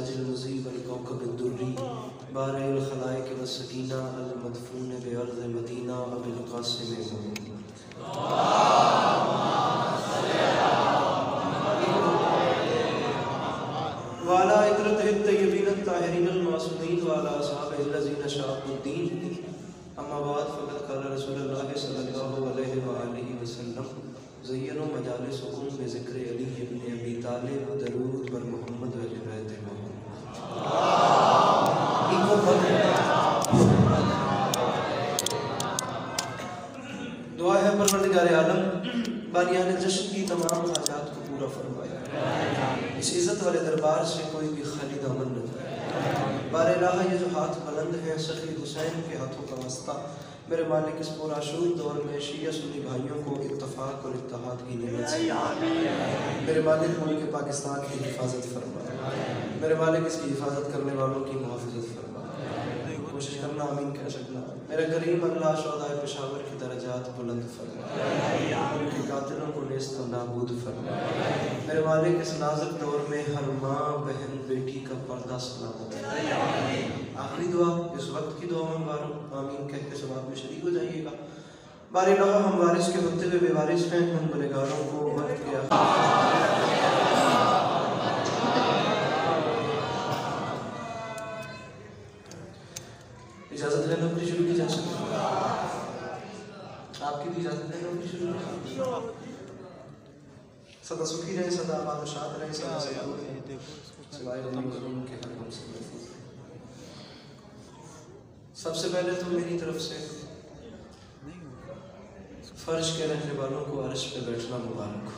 ताजिल मुजीब अल कौकब दुर्री बारिल खलाइक व सकीना अल मदफून बिअर्ज़ मदीना अबिल क़ासिम वाला इतरत तय्यबीन ताहिरीन अल मासूमीन वाला असहाबिल लज़ीना शाअबुद्दीन अम्मा बाद फ़क़द क़ाल रसूलुल्लाह सल्लल्लाहु अलैहि व आलिहि वसल्लम ज़य्यनु मजालिसकुम बिज़िक्र अली इब्न अबी तालिब दरूद बर मोहम्मद व जनात मोहम्मद। दुआ है परवरदिगार आलम बानियाने जश्न की तमाम हाजात को पूरा फरमाए, इस इज़्ज़त वाले दरबार से कोई भी खाली दामन न जाए। बारे इलाहा ये जो हाथ बुलंद हैं सखी हुसैन के हाथों का वास्ता, मेरे मालिक इस पुराशूर दौर में शिया सुन्नी भाइयों को इत्तफाक और इत्तेहाद की नेमत से मेरे मालिक मुल्क पाकिस्तान की हिफाजत फरमा, मेरे मालिक इसकी हिफाजत करने वालों की मुहाफ़िज़त फरमा। कोशिश करना आमीन कह सकना। मेरे करीम अल्लाह शोहदाए पेशावर की दरजात बुलंद फरमा, उनके कातिलों को नेस्त व नाबूद फरमा। मेरे मालिक इस नाजुक दौर में हर माँ बहन बेटी का पर्दा सलामत। आखिरी दुआ इस वक्त की दुआ में मुबारक आमीन कह के सवाब में शरीक हो जाइएगा। बारी लगा हम वारिस के होते हुए बेवारिस हैं, हम गुनहगारों को वक्त के इजाज़त है नौकरी शुरू की जा सकती है। आपकी भी इजाज़त है नौकरी शुरू की। सदा सुखी रहे, सदा आबाद शाद रहे, सदा सिवाय के हर गम से महफूज रहे। सबसे पहले तो मेरी तरफ से फर्श के रहने वालों को अर्श पे बैठना मुबारक हो।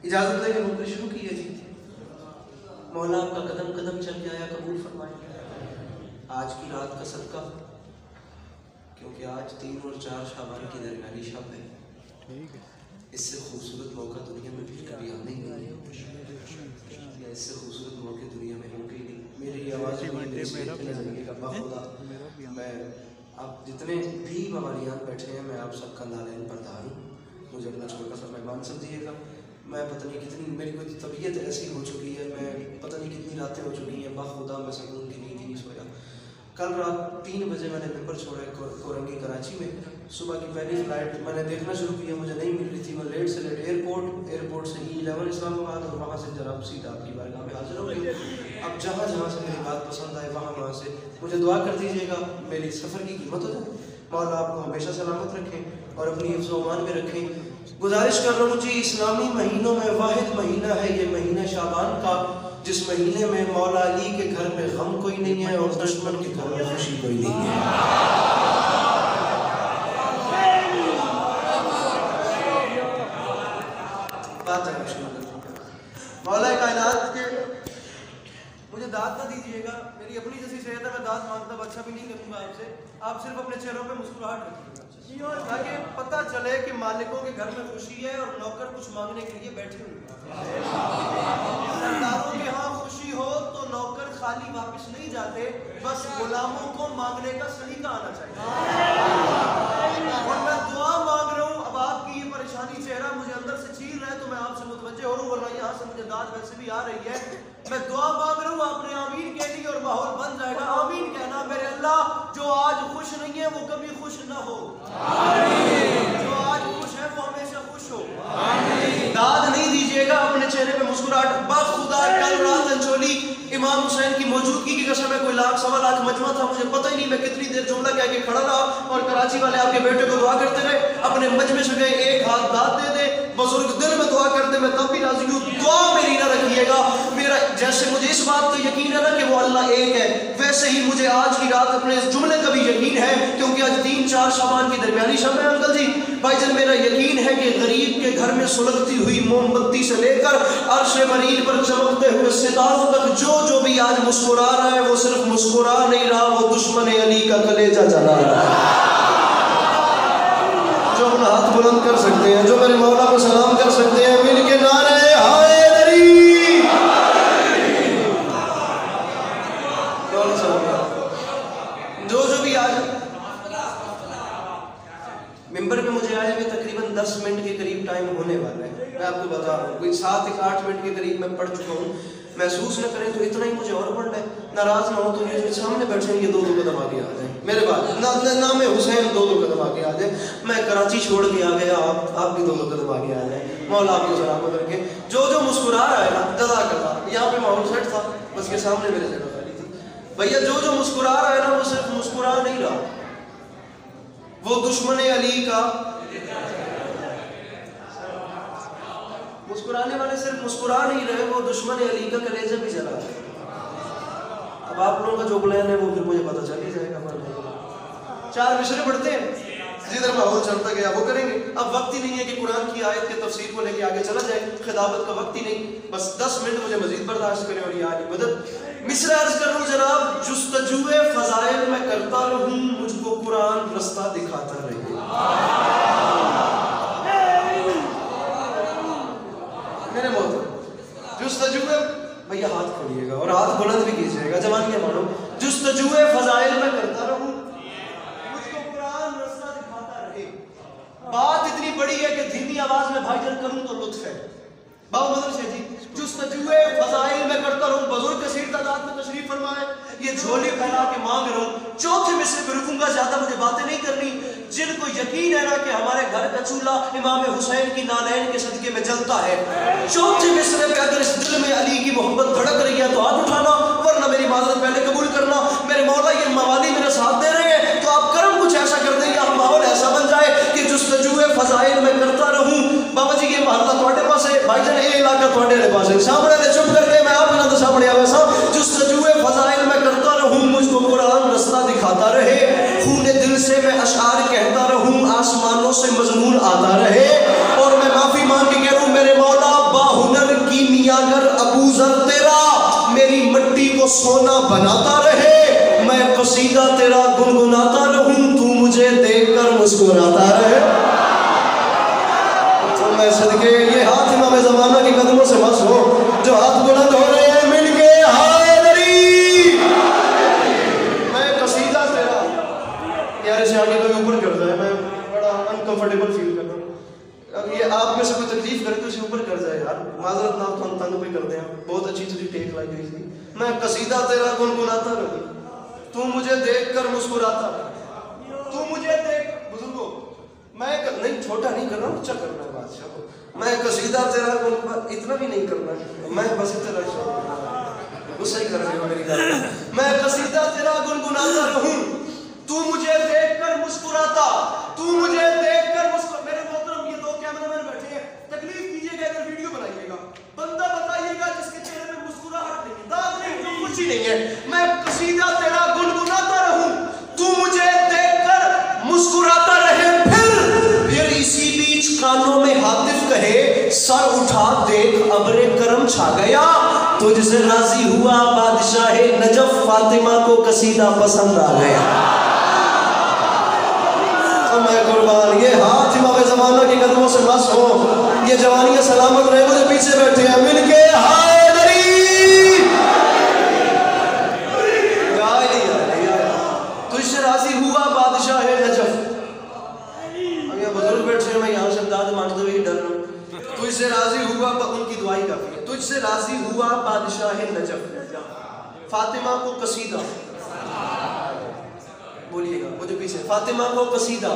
इजाज़त लेके नौकरी शुरू की है जी। मौला आपका कदम कदम चल के आया कबूल फरमाए। आज की रात का सदका, क्योंकि आज 3 और 4 शाबान की दरमियानी शब है, इससे खूबसूरत मौका दुनिया में भी कभी आने ही नहीं, या इससे खूबसूरत मौके दुनिया में होंगे ही नहीं। मेरी आवाज़ मैं आप जितने भी मवालियान बैठे हैं, मैं आप सबका नालैन बरदार हूँ। मुझे अपना छोटा सा मेहमान समझिएगा। मैं पता नहीं कितनी मेरी कोई तबीयत ऐसी हो चुकी है, मैं पता नहीं कितनी रातें हो चुकी हैं, बाखुदा मैं सकून की नींद ही नहीं सोया। कल रात 3 बजे मैंने नंबर छोड़ा कोरंगी कराची में। सुबह की पहली फ़्लाइट मैंने देखना शुरू किया, मुझे नहीं मिल रही थी। मैं लेट से लेट एयरपोर्ट से E11 इस्लामाबाद, और वहाँ से जनाब सीधा आपकी बारगाह में हाजिर हो गई। अब जहाँ जहाँ से मेरी बात पसंद आए वहाँ से मुझे दुआ कर दीजिएगा, मेरी सफ़र की कीमत हो जाए। मौला आपको हमेशा सलामत रखें और अपनी हिफ्ज़-ओ-अमान में रखें। गुजारिश कर रहा हूँ जी, इस्लामी महीनों में वाहिद महीना है ये महीना शाबान का, जिस महीने में मौला अली के घर में गम कोई नहीं है और दुश्मन के घर में खुशी कोई नहीं है। मौला कायनात के मुझे दाद ना दीजिएगा, मेरी अपनी जैसी सेहत है, मैं दाद मांगता अच्छा भी नहीं करूँगा आपसे। आप सिर्फ अपने चेहरों पे मुस्कुराहट रखिएगा, ताकि पता चले कि मालिकों के घर में खुशी है और नौकर कुछ मांगने के लिए बैठे हुए हैं। सरदारों के यहाँ खुशी हो तो नौकर खाली वापस नहीं जाते, बस गुलामों को मांगने का सलीका आना चाहिए। और मैं दुआ मांग रहा हूँ, अब आपकी ये परेशानी चेहरा मुझे अंदर से चीर रहा है तो मैं आपसे मुतवज्जे हो रहा हूँ, वरना यहाँ से मुझे दाद वैसे भी आ रही है। मैं दुआ मांग रहा हूँ, आपने आमीन कह दी और माहौल बन जाएगा। आमीन कहना। मेरे अल्लाह, जो आज खुश नहीं है वो कभी खुश ना हो, जो आज खुश है वो हमेशा खुश हो। दाद नहीं दीजिएगा, अपने चेहरे पे मुस्कुराहट। बाखुदा कल रात अंचोली इमाम हुसैन की मौजूदगी की कसम है, कोई 1,00,000-1.25 लाख मजमा था, मुझे पता ही नहीं मैं कितनी देर जुमला कह के खड़ा रहा। और कराची वाले आपके बेटे को दुआ करते रहे, अपने मजमे से गए, एक हाथ दाद दे दे, बुजुर्ग दिल में दुआ करते, मैं तब भी राजी हूँ। दुआ मेरी ना रखिएगा। मेरा जैसे मुझे इस बात का यकीन है ना कि वो अल्लाह एक है, वैसे ही मुझे आज की रात अपने इस जुमले का भी यकीन है, क्योंकि आज 3-4 शाबान की दरमियानी शब है। अंकल जी, भाईजान, मेरा यकीन है कि गरीब के घर में सुलगती हुई मोमबत्ती से लेकर अर्श मरीन पर चमकते हुए सितारों तक जो भी आज मुस्कुरा रहा है, वो सिर्फ मुस्कुरा नहीं रहा, वो दुश्मन अली का कलेजा जला रहा है। जो अपना हाथ बुलंद कर सकते हैं, जो मेरे मौला को सलाम कर सकते हैं, मिल के नारे हाय दरी। जो भी आज मिंबर पे मुझे आए हुए तकरीबन 10 मिनट के करीब टाइम होने वाला है। मैं आपको बता रहा हूँ, कोई 7-8 मिनट के करीब मैं पढ़ चुका हूँ। महसूस न करें तो इतना ही मुझे और पढ़ना है, नाराज ना हो तो ये जो सामने बैठे हैं ये 2-2 कदम आगे आ जाए मेरे बाद। नाम है हुसैन, 2-2 कदम आगे आ जाए। मैं कराची छोड़ के आ गया, आप भी 2-2 कदम आगे आ जाए। मौला आपको सलामत रखे। जो मुस्कुरा रहा है ना, जज़ाकल्लाह। यहाँ पे माहौल सेट था, बस के सामने मेरे जगह खाली थी। भैया जो मुस्कुरा रहा है ना, वो सिर्फ मुस्कुरा नहीं रहा, वो दुश्मन अली का, मुस्कुराने वाले सिर्फ मुस्कुरा नहीं रहे, वो दुश्मन अली का कलेजा भी जला है। अब आप लोगों का जो प्लान है वो फिर मुझे पता चल ही जाएगा। 4 मिसरे पढ़ते हैं, जिधर माहौल चलता गया वो करेंगे। अब वक्त ही नहीं है कि कुरान की आयत के तफसीर को लेके आगे चला जाए, खिताबत का वक्त ही नहीं। बस 10 मिनट मुझे मजीद बर्दाश्त करें और ये आगे मदद। मिसरा अर्ज कर रहा हूँ जनाब, जुस्तजुए फजाइल में करता रहूं, मुझको कुरान रास्ता दिखाता रहे। मेरे मोहतरम, जुस्तजुए, भैया हाथ खोलिएगा और हाथ बुलंद भी कीजिएगा, जवानियां मानो। जुस्तजुए फजाइल में करता रहूं, मुझको कुरान रास्ता दिखाता रहे। बात इतनी बड़ी है कि धीमी आवाज में भाईजान करूं तो लुत्फ है। बाबा मदर से जी, जुस्तजुए फजाइल में करता रहूं, बुजुर्ग कसीर तादाद में तशरीफ फरमाए। ये झोली फैला के मांग रहा हूं, चौथे मिसरे पे रुकूंगा, ज्यादा मुझे बातें नहीं करनी। जिनको यकीन है ना कि हमारे घर का चूल्हा इमाम हुसैन की नालैन के सदके में जलता है, चौथे मिसरे पे अगर इस दिल में अली की मोहब्बत धड़क रही है तो हाथ उठाना, वरना मेरी माजरत पहले कबूल करना। मेरे मौला ये मवाली मेरे साथ दे रहे हैं तो आप करम कुछ ऐसा कर दें, या माहौल ऐसा बन जाए कि जुस्तजुए फजाइल में करता रहूं। बाबा जी ये महल्ला थोड़े पास है, भाईजान ये इलाका थोड़े पास है, सामने ने चुप करके मैं आप ना तो सामने आवे सा। जुस्तजुए फजाइल में करता रहूं, मुझको कुरान रास्ता दिखाता रहे। खूने दिल से मैं अशआर कहता रहूं, आसमानों से मजमून आता रहे। और मैं माफी मांग के कह रहा हूं, मेरे मौला बाहुनर की मियागर अबू जर तेरा मेरी मिट्टी को सोना बनाता रहे। मैं कसीदा तेरा गुनगुनाता रहूं, तू मुझे देखकर मुस्कुराता रहे। तो मैं सदके ये हाथ इमाम ज़माना के कदमों से बस हो, जो हाथ बुलंद हो रहे हैं मिलके हायदरी। मैं कसीदा तेरा, यार इसे आगे कोई ऊपर कर जाए, मैं बड़ा अनकंफर्टेबल फील कर रहा हूँ। अब ये आप में से कोई तकलीफ करे तो इसे ऊपर कर जाए यार, माजरत ना तो हम तंग पे कर दें। बहुत अच्छी तुझे टेक लाई गई थी। मैं कसीदा तेरा गुनगुनाता रहूं, तू मुझे देखकर मुस्कुराता, तू मुझे देख। बुजुर्गों, मैं नहीं छोटा नहीं कर रहा हूँ, अच्छा करना है बादशाह को। मैं कसीदा तेरा इतना भी नहीं करना, मैं बस इतना गुस्सा ही कर रहे हो मेरी बात। मैं कसीदा तेरा गुनगुनाता रहूं, तू मुझे देखकर मुस्कुराता, तू मुझे देखकर मुस्कुरा। मेरे मोहतरम ये 2 कैमरामैन बैठे हैं, तकलीफ कीजिएगा अगर वीडियो बनाइएगा, बंदा बताइएगा जिसके चेहरे में मुस्कुराहट नहीं है, दाग नहीं, कुछ ही नहीं है। मैं कसीदा तेरा गुनगुनाता रहूं, तू मुझे देखकर मुस्कुराता रहे। फिर इसी बीच कानों में हातिफ कहे, सर उठा देख अबरे करम छा गया, तुझसे राजी हुआ बादशाह नजफ, फातिमा को कसीदा पसंद आ गया। तो मैं कुर्बान, ये हाथ इमाम ज़माना के कदमों से मस हो, ये जवानियां सलामत रहे। मुझे पीछे बैठे हैं मिलके हायदरी। तुझसे राजी हुआ बादशाह नजफ। बुजुर्ग बैठे हैं, मैं यहाँ से दाद मांगते हुए डर रहा हूँ। तुझसे राजी हुआ, उनकी दुआई काफी है। तुझसे राजी हुआ बादशाह नजफ, फातिमा को कसीदा, बोलिएगा मुझे पीछे, फातिमा को कसीदा।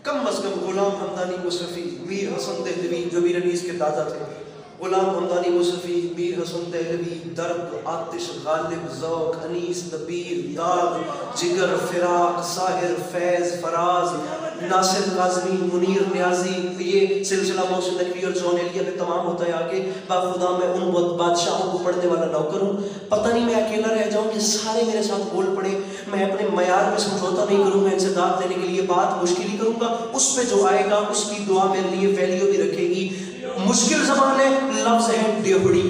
कम अज कम गुलाम हमदानी मुसफ़ी, मीर हसन दहलवी जो मीर अनीस के दादा थे, गुलाम हमदानी मुसफ़ी, मीर हसन दहलवी, दर्द आतिश गालिब ज़ौक़ अनीस नबील दाग जिगर फिराक साहिर फैज़ फराज नासिर काज़मी मुनीर न्याजी। ये सिलसिला मौसूल नकवी और जौनेलिया में तमाम होता है आगे। बाखुदा मैं उन बादशाहों को पढ़ने वाला नौकर हूँ। पता नहीं मैं अकेला रह जाऊँ कि सारे मेरे साथ बोल पड़े। मैं अपने मयार में समझौता नहीं करूँगा, इनसे दाद देने के लिए बात मुश्किल ही करूँगा। उस पर जो आएगा उसकी दुआ मेरे लिए वैल्यू भी रखेगी। मुश्किल ज़बान है, लफ्ज़ है देहुड़ी।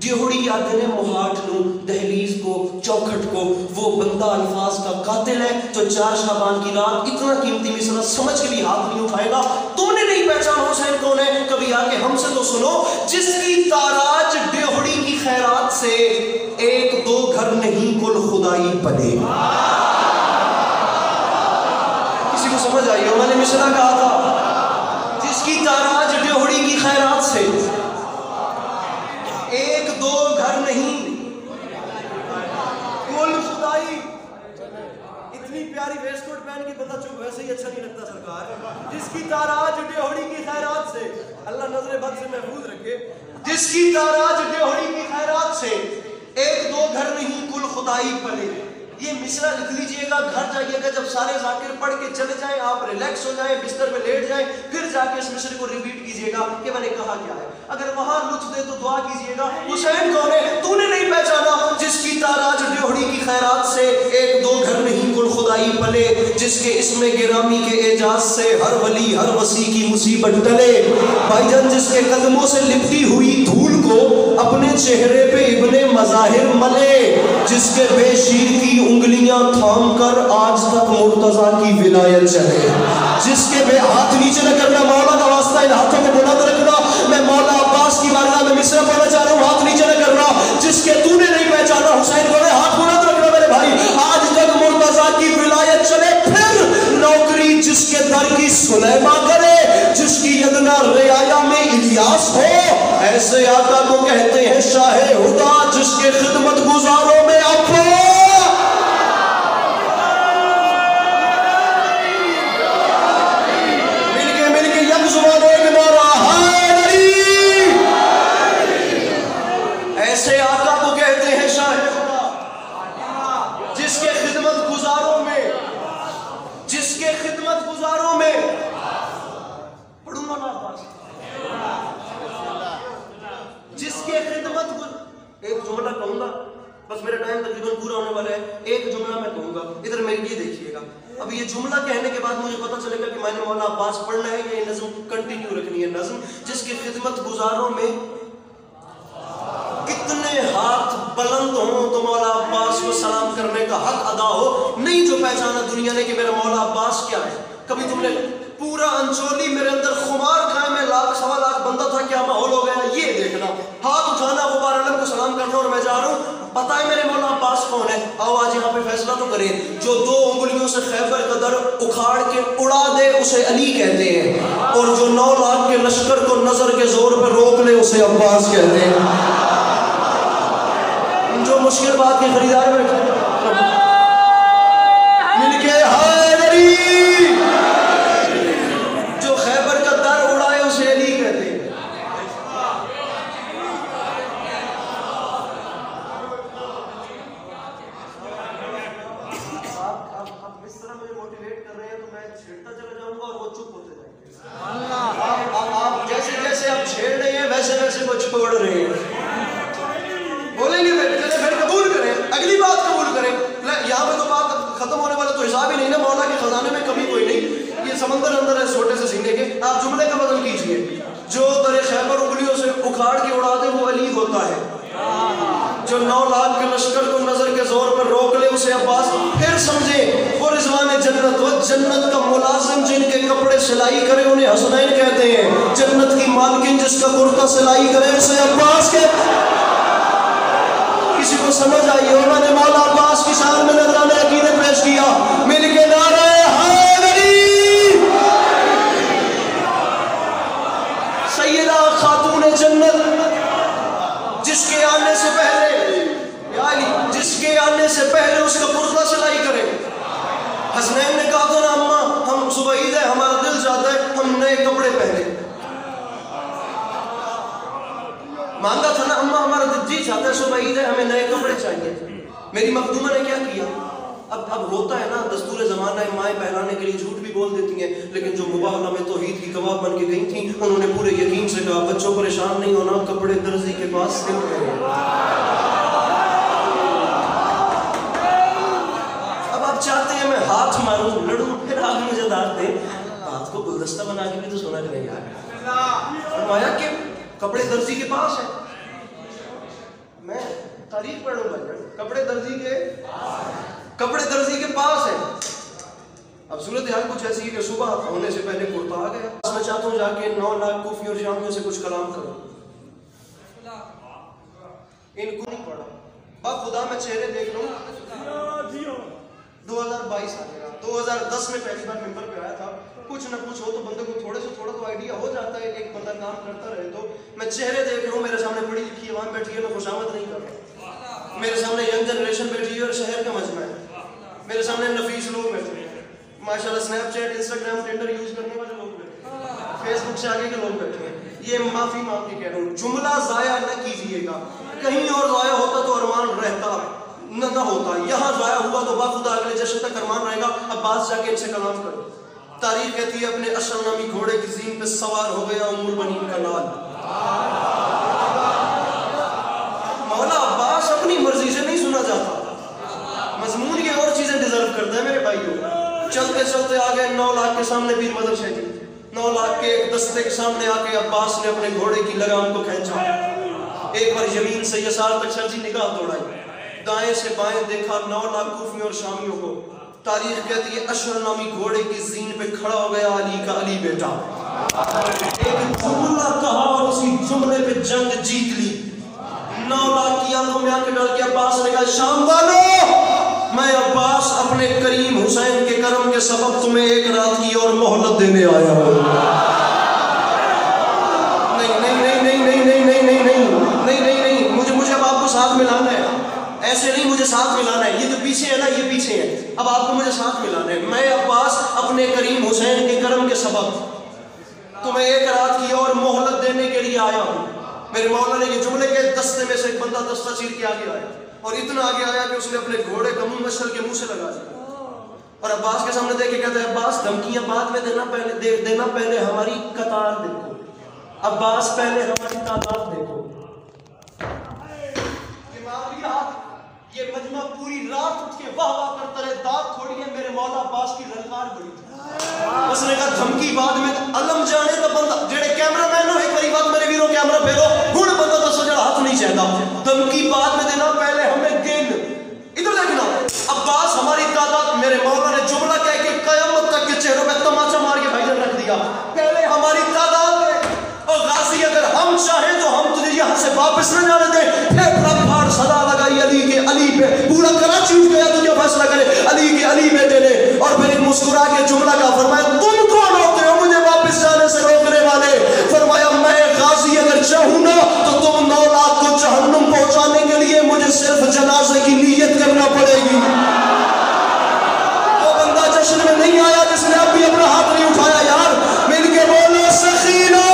देहुड़ी याद देने मोहाट नू, दहलीज को, चौखट को। वो बंदा अल्फाज का कातिल है जो 4 शाबान की रात इतना कीमती मिसरा समझ के भी हाथ नहीं उठाएगा। तुमने नहीं पहचाना हुसैन कौन है, कभी आके हमसे तो सुनो। जिसकी ताराज देहुड़ी की खैरात से 1-2 घर नहीं कुल खुदाई बने। किसी को समझ आई हो? मैंने मिसरा कहा था, जिसकी ताराज जिसकी ताराज ड्योहड़ी की खैरात से, अल्लाह नजर बद से महफूज रखे, जिसकी ताराज ड्योहड़ी की खैरात से एक दो घर नहीं कुल खुदाई पले। ये मिसरा लिख लीजिएगा, घर जाइएगा, जब सारे जाकिर पढ़ के चले जाएं, आप रिलैक्स हो जाएं, बिस्तर पे लेट जाएं, फिर जाके इस मिसरे को रिपीट कीजिएगा कि मैंने कहा क्या है। अगर वहां लुत्फ दे तो दुआ कीजिएगा, हुसैन कौन है तूने नहीं पहचाना, जिसकी ताराज ड्योहड़ी की खैरात से एक दो घर नहीं कुल खुदाई पले, जिसके इसमें गिरामी के एजाज से हर वली हर वसी की मुसीबत टले। भाईजान जिसके कदमों से लिपटी हुई धूल को अपने चेहरे पे इब्ने मज़ाहिर मले, जिसके बेशीर की उंगलियां थाम कर आज तक मुर्तजा की विलायत चले, जिसके बे हाथ नीचे न करना, मौला का वास्ता इन हाथों को बुलंद रखना। मैं मौला अब्बास की बारगाह में मिसरा पढ़ना चाह रहा हूँ, हाथ नीचे न करना, जिसके तूने नहीं पहचाना हुसैन को हाथ बुलंद रखना मेरे भाई, आज तक मुर्तजा की विलायत चले। फिर नौकरी जिसके दर की सुलैमा करे, जिसकी यदना रियाया में इलियास हो, ऐसे आका को कहते हैं शाहे हुदा, जिसके खिदमत गुजारों में अपो ऐसे आका को कहते हैं शाहे खुदा, जिसके खिदमत गुजारों में, जिसके खिदमत गुजारों में पढ़ूंगा ना अब्बास, जिसके खिदमत एक जुमला कहूंगा, बस मेरा टाइम तकरीबन पूरा होने वाला है, एक जुमला मैं कहूंगा, इधर मेरे लिए देखिएगा। अब ये जुमला कहने के बाद मुझे पता चलेगा कि मैंने मौला अब्बास पढ़ना है या ये नज़्म कंटिन्यू रखनी है। नज़्म जिसकी खिदमत गुजारों में कितने हाथ बुलंद हो तो मौला अब्बास को सलाम करने का हक अदा हो। नहीं जो पहचाना दुनिया ने कि मेरा मौला अब्बास क्या है, कभी तुमने पूरा अंचोली मेरे अंदर खुमार खाए, मैं लाख सवा लाख बंदा था, क्या माहौल हो गया, ये देखना, हाथ उठाना, गुबार आलम को सलाम करना, और मैं जा रहा हूँ, पता है मेरे मौला अब्बास कौन है। आओ आज यहाँ पे फैसला तो करें, जो दो उंगलियों से खैबर का दर उखाड़ के उड़ा दे उसे अली कहते हैं, और जो 9 लाख के लश्कर को नजर के जोर पर रोक ले उसे अब्बास कहते हैं। जो मुश्किल बात के खरीदार बैठे मिलके हैदरी, जो खैबर का दर उड़ाए उसे अली कहते हैं। आप इस तरह मुझे मोटिवेट कर रहे हैं तो मैं छेड़ता चला जाऊंगा और वो चुप होते जाएंगे। आप जैसे जैसे आप छेड़ रहे हैं वैसे वैसे वो छोड़ रहे हैं। बोलेंगे फिर कबूल करें, अगली बात कबूल करें। यहाँ पे तो बात खत्म होने वाला तो हिसाब ही नहीं ना, मौला के खजाने में कमी कोई नहीं, ये समंदर अंदर है छोटे से सीने के। आप जुमले का बदल कीजिए, जो दर खैबर उंगलियों से उखाड़ के उड़ा दे वो अली होता है, जो 9 लाख के लश्कर को नजर के जोर पर रोक ले उसे अब्बास। फिर समझे वो रिजवान जन्नत, वो जन्नत का मुलाजिम जिनके कपड़े सिलाई करे उन्हें हसनैन कहते हैं, जन्नत की मालकिन जिसका कुर्ता सिलाई करे उसे अब्बास कहते हैं। किसी को समझ आई हो, मैंने मौला अब्बास की शान में नजराने अकीदत पेश किया, मिलके नारे हैदरी। सैयदा खातून जन्नत, जिसके आने से पहले, जिसके आने से पहले उसका कुर्ता सिलाई करे। हसनैन ने कहा था ना अम्मा, हम सुबह ईद है, हमारा दिल चाहता है हम नए कपड़े पहने। मांगा था ना अम्मा, हमारा जी चाहता है सुबह ईद है, हमें नए कपड़े चाहिए। मेरी मखदूमा ने क्या किया, अब होता है ना दस्तूर ज़माना है, माएँ बहलाने के लिए झूठ भी बोल देती हैं, लेकिन जो मुबाहला में तौहीद की गवाह बन के गई थी उन्होंने पूरे यकीन से कहा बच्चों परेशान नहीं होना, कपड़े दर्जी के पास से अब आप चाहते हैं मैं हाथ मारूं लड़ूं, फिर आप मुझे डांट दें, बात को गुलदस्ता बना के भी तो सुना नहीं यार। फरमाया कि कपड़े दर्जी के पास है, मैं तारीफ पढ़ूंगा, कपड़े दर्जी के पास है। अब सूरत हाल कुछ ऐसी है कि सुबह होने से पहले कुर्ता आ गया। मैं चाहता हूँ जाके 9 लाख कूफी और शामियों से कुछ कलाम करो, इनको नहीं पढ़ा, बा खुदा मैं चेहरे देख लूँ। 2022 आ गया, 2010 में पहली बार मिंबर पे आया था। कुछ ना कुछ हो तो बंदे को थोड़ा तो आइडिया हो जाता है, एक बंदा काम करता रहे तो। मैं चेहरे देख रहा हूँ, मेरे सामने पढ़ी लिखी अवाम बैठी है, मैं खुशामद नहीं कर रहा। मेरे सामने यंग जनरेशन बैठी है और शहर का मजमा है, मेरे सामने नफीस लोग बैठे हैं, माशाल्लाह स्नैपचैट इंस्टाग्राम टिंडर यूज करने वाले लोग। फेसबुक से आगे के लोग बैठे हैं, ये माफी मांग के कह रहा हूँ, जुमला जाया न कीजिएगा। कहीं और जाया होता तो अरमान रहता न होता, यहाँ जाया हुआ तो बाखुदा अगले जश्न तक अरमान रहेगा। अब बात जाके इनसे कलाम करो। तारीफ कहती है अपने अशर नामी घोड़े की ज़ीन पे सवार हो गया उम्मुल बनीन का लाल। मौला अब्बास अपनी मर्जी से नहीं सुना जाता, मजमून की और चीजें डिजर्व करता है मेरे भाइयों। चलते चलते आ गए 9 लाख के सामने पीर मदर शहरी, 9 लाख के एक दस्ते के सामने आके अब्बास ने अपने घोड़े की लगाम को खींचा। एक बार यमीन से यसार तक सरजी निगाह दौड़ाई, दाएं से बाएं देखा 9 लाख कूफियों और शामियों को। तारीख कहती है अशर नामी घोड़े की ज़ीन पे खड़ा हो गया अली का अली बेटा। एक जुमला कहा और उसी जुमले पे जंग जीत ली। 9 लाख की आंखों में आंखें डाल के अब्बास ने कहा शाम वालों, मैं अब्बास अपने करीम हुसैन के करम के सबब तुम्हें एक रात की और मोहलत देने आया हूँ। नहीं नहीं नहीं नहीं नहीं नहीं नहीं नहीं नहीं नहीं नहीं, मुझे अब आपको साथ मिलाना है, ऐसे नहीं मुझे साथ मिलाना है। ये जो पीछे है ना, ये पीछे है, अब आपको मुझे साथ मिलाना है। मैं अब्बास अपने करीम हुसैन के करम के सबब तुम्हें एक रात की और मोहलत देने के लिए आया हूँ। मेरे मौला ने ये जुमले के दस्ते में से एक बंदा दस्ता चीर के आगे आया और इतना आगे आया कि उसने अपने घोड़े का मुंह मशल के मुंह से लगा दिया और अब्बास के सामने देख के कहता है अब्बास धमकियां बाद में देना, पहले हमारी कतार देखो। अब्बास पहले हमारी तादाद देखो। ये मजमा पूरी रात उठ के वाह वाह करता रहे, दांत खोड़िए मेरे मौला अब्बास की ललकार बड़ी थी। उसने कहा धमकी बाद में अलम जाने तो बंदा जेड़े कैमरामैन हो एक बारी बात मेरे वीरों कैमरा फेरो हुण बंदा दसो जड़ा हाथ नहीं चाहता, धमकी बाद में देना, पहले हमें गेंद इधर देखना। अब्बास हमारी तादाद, मेरे मौला ने जुमला कह के कयामत तक के चेहरों पे तमाचा मार के भाईजान रख दिया। पहले हमारी तादाद है और गाजी अगर हम चाहें तो हम तुझे यहाँ से वापस न जाने दें। फिर फाड़ सदा लगाई अली के अली पे, पूरा कराची उठ गया तुझे फैसला करे अली के अली बेटे ने। और फिर मुस्कुरा के जुमला का फरमाया तुम कौन होते हो मुझे वापस जाने से रोकने वाले? फरमाया मैं गाजी अगर चाहूँ ना तो तुम 9 लाख को जहन्नुम पहुंचाने के लिए मुझे सिर्फ जनाजे की नीयत करना पड़ेगी। वो बंदा जश्न में नहीं आया जिसने अब भी अपना हाथ नहीं उठाया। यार मिलके बोलो सखीना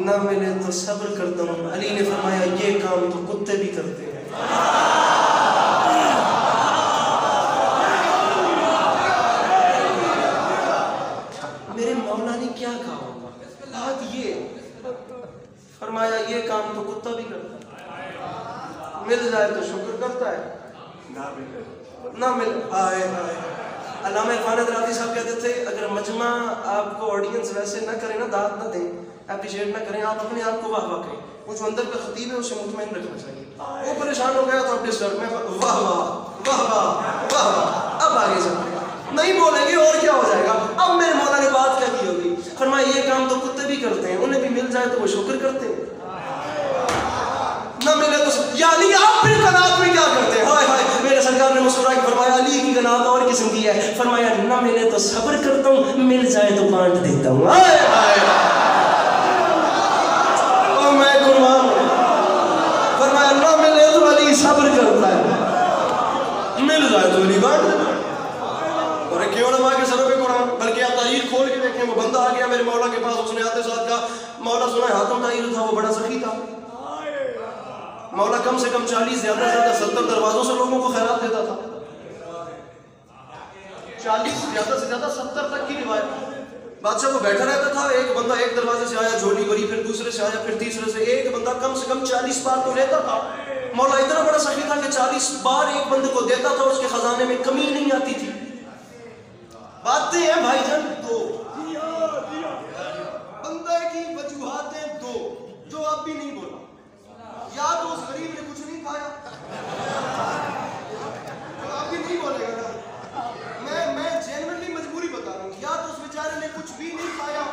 ना मिले तो सब्र करता हूँ। अली ने फरमाया ये काम तो कुत्ते भी करते हैं। मेरे मौला ने क्या कहा होगा? बात ये फरमाया ये काम तो कुत्ता भी करता है, मिल जाए तो शुक्र करता है, ना मिल आए आए। अल्लामा इरफान अदराती साहब कहते थे अगर मजमा आपको ऑडियंस वैसे ना करे ना, दाद ना दें, अप्रिशिएट ना करें, आप अपने आप को वाह वाह करें। वो जो अंदर का खतीब है उसे मुतमईन रखना चाहिए। वो परेशान हो गया तो अपने सर में वाह वाह वाह वाह वाह वाह, अब आगे चलते नहीं बोलेंगे और क्या हो जाएगा। अब मेरे मौला ने बात क्या की होगी? फरमाया ये काम तो कुत्ते भी करते हैं, उन्हें भी मिल जाए तो वो शुक्र करते हैं, ना मिले तो या अली आप फिर कनात में क्या करते हैं? हाय हाय, मेरे सरकार ने मुस्कुरा के फरमाया अली की कनात और किस्म की है। फरमाया ना मिले तो सब्र करता हूँ, मिल जाए तो बांट देता हूँ। हाय हाय, ओ मैं कुर्बान। फरमाया ना मिले तो अली सब्र करता है, मिल जाए तो अली बांट देता है। और क्यों ना माँ के सरों पे कुरान, बल्कि आप तारीख खोल के देखें, वो बंदा आ गया मेरे मौला के पास, उसने आते साथ कहा मौला सुना हातम तारीख था, वो बड़ा सखी था। मौला कम से कम 40 ज्यादा से ज्यादा 70 दरवाजों से लोगों को खैरात देता था। 40 ज्यादा से ज्यादा 70 तक की रिवायत। बादशाह वो बैठा रहता था, एक बंदा एक दरवाजे से आया झोली भरी, फिर दूसरे से आया, फिर तीसरे से, एक बंदा कम से कम 40 बार तो लेता था। मौला इतना बड़ा सखी था कि 40 बार एक बंदे को देता था, उसके खजाने में कमी नहीं आती थी। बातें हैं भाईजान दो, बंदे की वजूहातें दो, जो अब भी नहीं बोला। या तो उस गरीब ने कुछ नहीं खाया, तो आप भी नहीं बोलेगा ना। मैं जेन्युइनली मजबूरी बता रहा हूँ, या तो उस बेचारे ने कुछ भी नहीं खाया,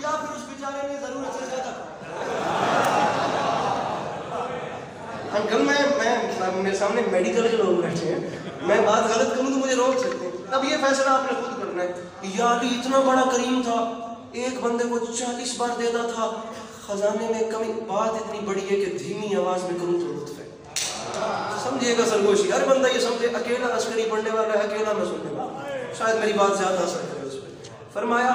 या फिर उस बेचारे ने जरूरत से ज्यादा खाया। अंकल मैं मेरे सामने मेडिकल के लोग बैठे हैं, मैं बात गलत करूँ तो मुझे रोक सकते हैं। अब ये फैसला आपने खुद करना है। या अली इतना बड़ा करीम था, एक बंदे को 40 बार देता था, खजाने में कमी। बात इतनी बड़ी है कि धीमी आवाज में करूं तो लुत्फ है, समझिएगा सरगोशी। हर बंदा ये समझे अकेला अस्करी पढ़ने वाला है, अकेला मैं सुनने वाला, शायद मेरी बात ज्यादा असर करे उस पर। फरमाया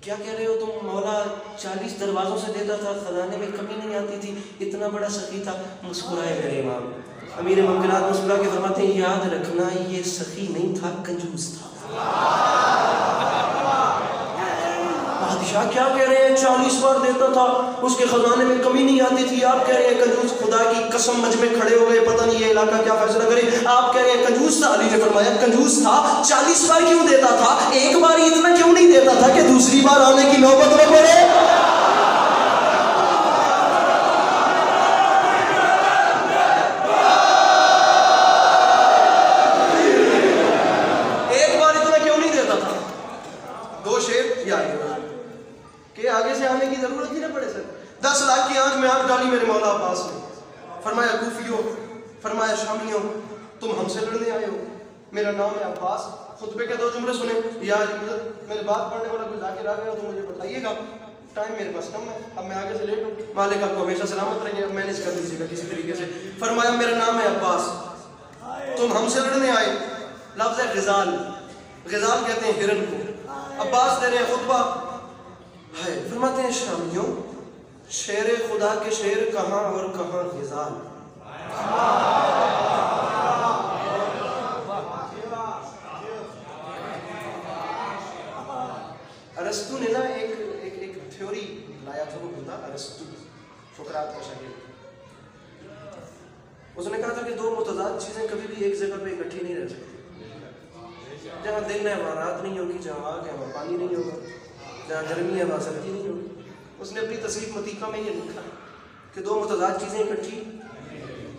क्या कह रहे हो तुम? मौला 40 दरवाजों से देता था, खजाने में कमी नहीं आती थी, इतना बड़ा सखी था। मुस्कुराए मेरे इमाम अमीर मुमकिनात मुस्कुरा के फरमाते हैं याद रखना ये सखी नहीं था, कंजूस था। बादशाह क्या कह रहे हैं? 40 बार देता था, उसके खजाने में कमी नहीं आती थी, आप कह रहे हैं कंजूस। खुदा की कसम मजमे खड़े हो गए, पता नहीं ये इलाका क्या फैसला करे। आप कह रहे हैं कंजूस था। अली ने फरमाया कंजूस था, 40 बार क्यों देता था? एक बार इतना क्यों नहीं देता था कि दूसरी बार आने की नौबत न पड़े? एक बार इतना क्यों नहीं देता था? दो शेर याद कि आगे से आने की जरूरत ही ना पड़े सर। 10 लाख की आंख में आंख डाली मेरे मौला अब्बास ने। फरमाया कूफियों, फरमाया शामियों, तुम हमसे लड़ने आए हो, मेरा नाम है अब्बास। खुतबे के 2 जुमले सुने, यार मेरे बात पढ़ने वाला कोई जाकिर आ गया तो मुझे बताइएगा, टाइम मेरे पास कम है, अब मैं आगे से लेट हूँ। मालिक आपको हमेशा सलामत रहिए, अब मैनेज कर दीजिएगा किसी तरीके से। फरमाया मेरा नाम है अब्बास, तुम हमसे लड़ने आए। लफ्ज़ है ग़िज़ाल, ग़िज़ाल कहते हैं हिरन को। अब्बास दे रहे हैं खुतबा है, फरमाते हैं शामियों, शेर खुदा के शेर कहाँ और कहाँ ग़िज़ाल। अरस्तु ने ना एक थ्योरी लाया था, वो था अरस्तु, सुकरात का शागिर्द। उसने कहा था कि 2 मुतज़ाद चीजें कभी भी एक जगह पे इकट्ठी नहीं रह सकती। जहाँ दिन है वहाँ रात नहीं होगी, जहाँ आग है वहाँ पानी नहीं होगा, जहाँ गर्मी है वहाँ सर्दी नहीं होगी। उसने अपनी तस्वीर मतीका में ये लिखा कि 2 मुतज़ाद चीजें इकट्ठी।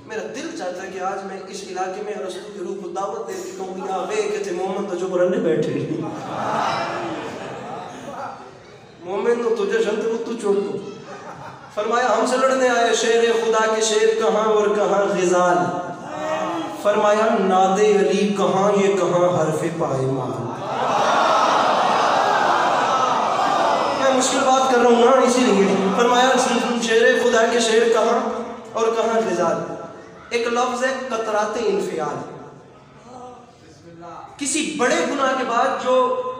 मेरा दिल चाहता है कि आज मैं इस इलाके में अरस्तु के रूप को दावत दे के कहूँ या वे के थे मोहम्मद तो जो बरने बैठे मोमिन तो तुझे जंत तू छोड़ दो। फरमाया हमसे लड़ने आए शेर खुदा के शेर कहाँ और कहाँ ग़िज़ाल। फरमाया नादे अली कहाँ ये कहाँ हरफ़े पायमान। मैं मुश्किल बात कर रहा हूँ ना इसीलिए। फरमाया शेर खुदा के शेर कहाँ और कहाँ ग़िज़ाल। एक लफ्ज़ है कतराते इन्फियाल। किसी बड़े गुनाह के बाद जो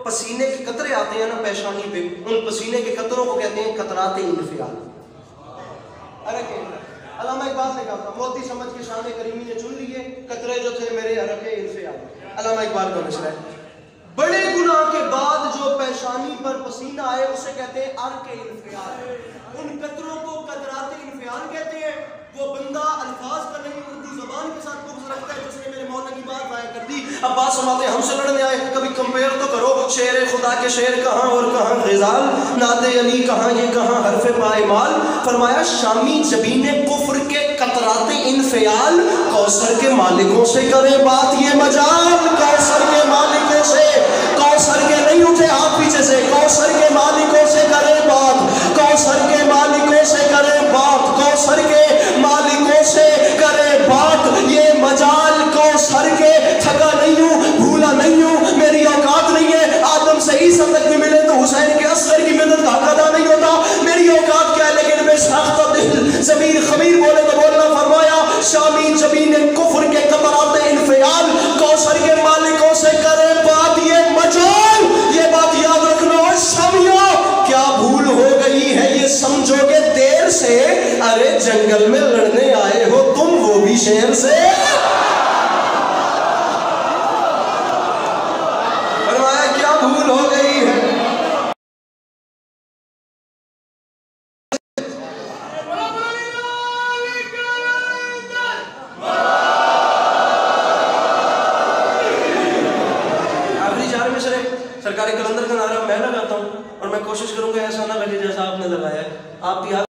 पसीने के कतरे आते हैं ना पेशानी पे, उन पसीने के कतरों को कहते हैं कतराते इंफियाल। अरे अल्लामा इकबाल ने कहा, मोती समझ के शान करीमी ने चुन लिए कतरे जो थे मेरे अरके इंफियाल। अल्लामा इकबाल का मिसरा है, बड़े गुनाह के बाद जो पेशानी पर पसीना आए उसे कहते हैं अरके इंफियाल। उन कतरों को कतराते इंफियाल कहते हैं। वो बंदा अल्फाज का नहीं उर्दू ज़बान के साथ बुग़्ज़ रखता है जिसने मेरे मौला की बात ज़ाया कर दी। अब बात सुनाते हमसे लड़ने आए, कभी कंपेयर तो करो, शेर खुदा के शेर कहाँ और कहाँ ग़िज़ाल, नाते अली कहाँ ये कहाँ हरफ़े पायमाल। फरमाया शामी जबीने कुफ्र के कतराते इंफियाल, कौसर के मालिकों से करे बात ये मजाल। कौसर के मालिकों से, कौसर के नहीं उठे हाथ पीछे से, कौसर के मालिकों से करे बात, कौसर के मालिकों से करे बात, कौसर के मालिकों से करे बात ये मजाल। कौसर के थका नहीं हूँ, भूला नहीं हूँ, मेरी औकात नहीं है आदम से ईसा तक भी मिले तो हुसैन के असगर की मदद का हक अदा नहीं होता। मेरी औकात क्या है, लेकिन मैं साख्ता दिल ज़मीर खबीर बोले तो बोलना। फरमाया शामी जबीने कुफ्र के कतराते इंफियाल, कौसर के मालिकों से करे बात ये मजाल। ये बात याद रखना शामियों, क्या भूल हो गई है ये समझोगे देर से, अरे जंगल में लड़ने आए हो तुम वो भी शेर से। फरमाया क्या भूल हो गई है। आखिरी 4 मिसरे सरकारी कलंदर का नारा मैं लगाता हूँ और मैं कोशिश करूंगा ऐसा ना लगे जैसा आपने लगाया है। आप भी